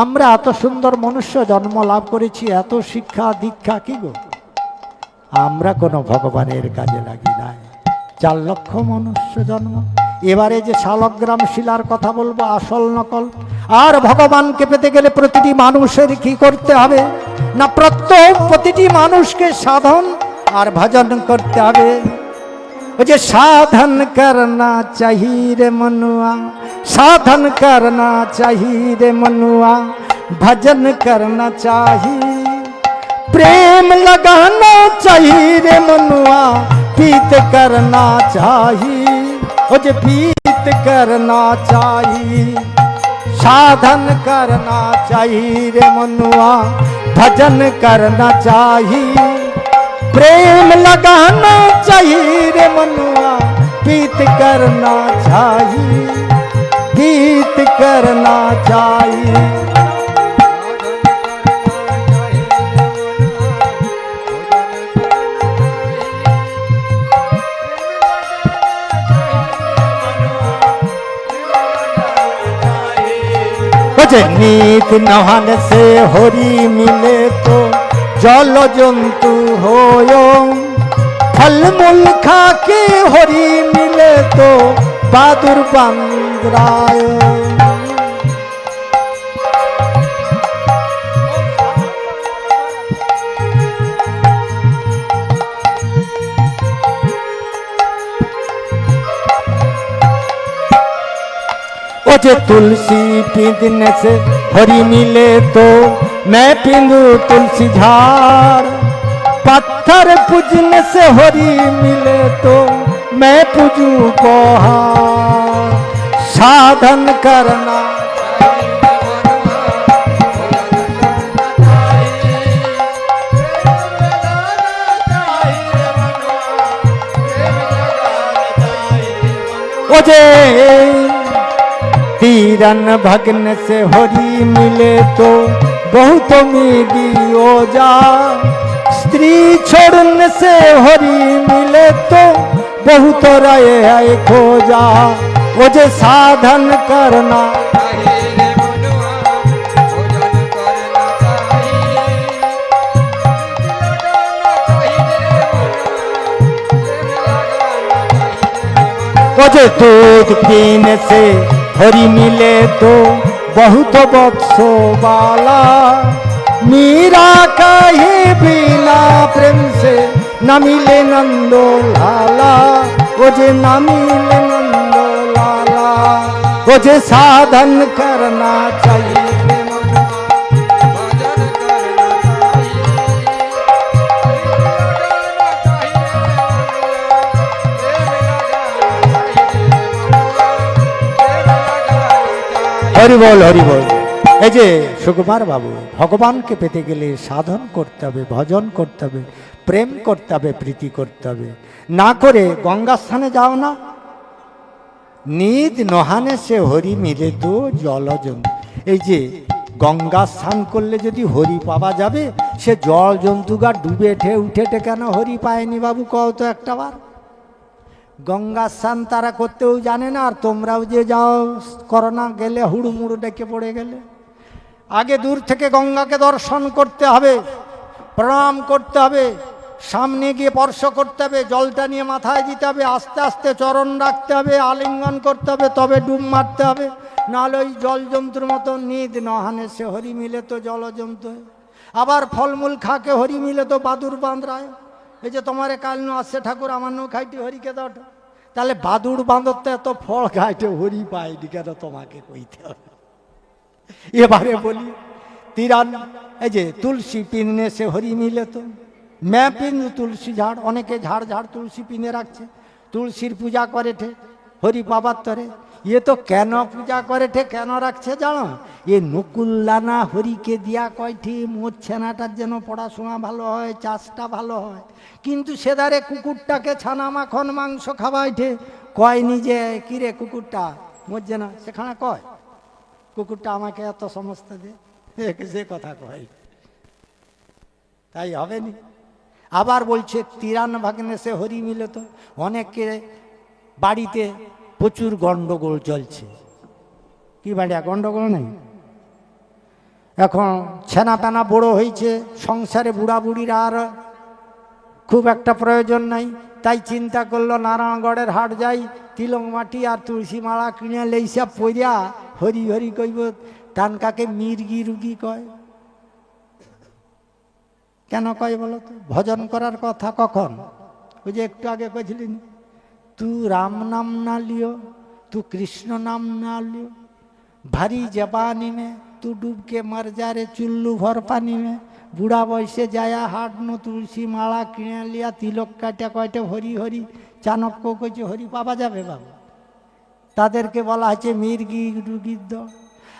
আমরা এত সুন্দর মনুষ্য জন্ম লাভ করেছি, এত শিক্ষা দীক্ষা, কি গো আমরা কোনো ভগবানের কাজে লাগি নাই। 4 লক্ষ মনুষ্য জন্ম। এবারে যে শালগ্রাম শিলার কথা বলবো, আসল নকল। আর ভগবানকে পেতে গেলে প্রতিটি মানুষের কি করতে হবে না, প্রতিটি মানুষকে সাধন আর ভজন করতে হবে। ওই যে সাধন করনা চাহিয়ে মনুয়া, साधन करना चाहिए रे मनुआ, भजन करना चाहिए, प्रेम लगाना चाहिए रे मनुआ, पीत करना चाहिए, ओ जे पीत करना चाहिए। साधन करना चाहिए रे मनुआ, भजन करना चाहिए, प्रेम लगाना चाहिए रे मनुआ, पीत करना चाहिए, गीत करना चाहिए। नीत नहन से हरि मिले तो जल जंतु होयो, फल मूल खा के हरि मिले तो बादुर बंदराय। जे तुलसी पीने से हरि मिले तो मैं पींदू तुलसी झाड़, पत्थर पूजने से हरि मिले तो मैं पूजू पहाड़। साधन करना ओ जे तीरन भगन से हरि मिले तो बहुत मिली ओजा, स्त्री छोड़ने से हरि मिले तो बहुत रहे खोजा। वो जे साधन करना वो जे दूध पीने से हरि मिले तो बहुत बक्सो वाला, मीरा कहे बिना प्रेम से न मिले नंदो लाला, वो जे न मिले नंदो लाला। वो जे साधन करना चाहिए, हरि बोल हरि बोल। এই যে সুকুমার বাবু, ভগবানকে পেতে গেলে সাধন করতে হবে, ভজন করতে হবে, প্রেম করতে হবে, প্রীতি করতে হবে। না করে গঙ্গা স্থানে যাও না, নিদ নহানে সে হরি মিলে তো জলজন্তু। এই যে গঙ্গা স্নান করলে যদি হরি পাওয়া যাবে, সে জল জন্তুগা ডুবে উঠে কেন হরি পায়নি বাবু, কও তো একটা বার। গঙ্গা স্নান তারা করতেও জানে না, আর তোমরাও যে যাও করো না, গেলে হুড়ুমুড়ু ডেকে পড়ে গেলে। আগে দূর থেকে গঙ্গাকে দর্শন করতে হবে, প্রণাম করতে হবে, সামনে গিয়ে স্পর্শ করতে হবে, জলটা নিয়ে মাথায় দিতে হবে, আস্তে আস্তে চরণ রাখতে হবে, আলিঙ্গন করতে হবে, তবে ডুব মারতে হবে। নাহলে ওই জল জন্তুর মতো নিদ নহানে সে হরি মিলে তো জলজন্তু। আবার ফলমূল খাকে হরি মিলে তো বাদুর বাঁধরায়। এই যে তোমার কাল নু আসছে ঠাকুর, আমার নু খাইটি হরিকে দাও, তাহলে বাদুর বাঁধতে এত ফল খাইতে হরি পাইনি কেন, তোমাকে কইতে হবে। এবারে বলি তিরান, এই যে তুলসী পিনে সে হরি মিলে তো मैं पिंदू तुलसी झाड़। अनेके झाड़ झाड़ तुलसी पिने राखছে, तुलसीर पूजा करे ठे हरि बाবার तरे। ये तो केन पूजा करे ठे, केन राखছে জানো? ये নকুল্লানা হরিকে দিয়া কয়টি মোর ছানাটার যেন পড়াশোনা ভালো হয়, চাষটা ভালো হয়। কিন্তু সেদারে কুকুরটাকে ছানা মাখন মাংস খাওয়াইঠে, কয় নিজে কিরে কুকুরটা মোর যেন, সেখানে কয় কুকুরটা আমাকে এত সমস্ত দে, যে কথা কয় তাই হবে নি। আবার বলছে তিরান ভাগ্নে সে হরি মিলে তো। অনেকে বাড়িতে প্রচুর গন্ডগোল চলছে। কি বাড়িয়া গন্ডগোল নেই? এখন ছেনা পেনা বড়ো হয়েছে, সংসারে বুড়া বুড়িরা আর খুব একটা প্রয়োজন নাই, তাই চিন্তা করলো নারায়ণগড়ের হাট যাই, তিলক মাটি আর তুলসী মালা কিনে লেইসা পইরা হরি হরি কইব। টানকাকে মির্গি রুগী কয়, কেন কয় বলো তো? ভজন করার কথা কখন? ওই যে একটু আগে কইছিলেন, তু রাম নাম না লিও, তু কৃষ্ণ নাম না লিও, ভারী জবানি में तू डूब के मर जा रे चुल्लू भर पानी में। বুড়া বয়সে যায়া হাট নো তুলসী মালা কিনে লিয়া তিলক কাটা কয়টা হরি হরি। চাণক্য কইছে হরি পাওয়া যাবে বাবু, তাদেরকে বলা হয়েছে মির্গি রুগীর দল।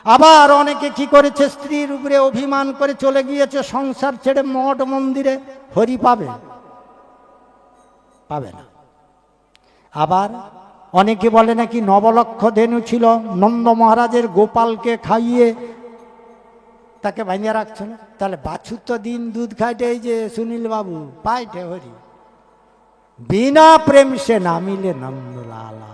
আবার অনেকে কি করেছে, স্ত্রীর উপরে অভিমান করে চলে গিয়েছে সংসার ছেড়ে মঠ মন্দিরে, হরি পাবে? পাবে না। আবার অনেকে বলে নাকি নবলক্ষ ধেনু ছিল, নন্দ মহারাজের গোপালকে খাইয়ে তাকে ভাঙিয়ে রাখছে না, তাহলে বাছুর তো দিন দুধ খাইতে, এই যে সুনীল বাবু পাইটে হরি। বিনা প্রেম সে না মিলে নন্দলালা।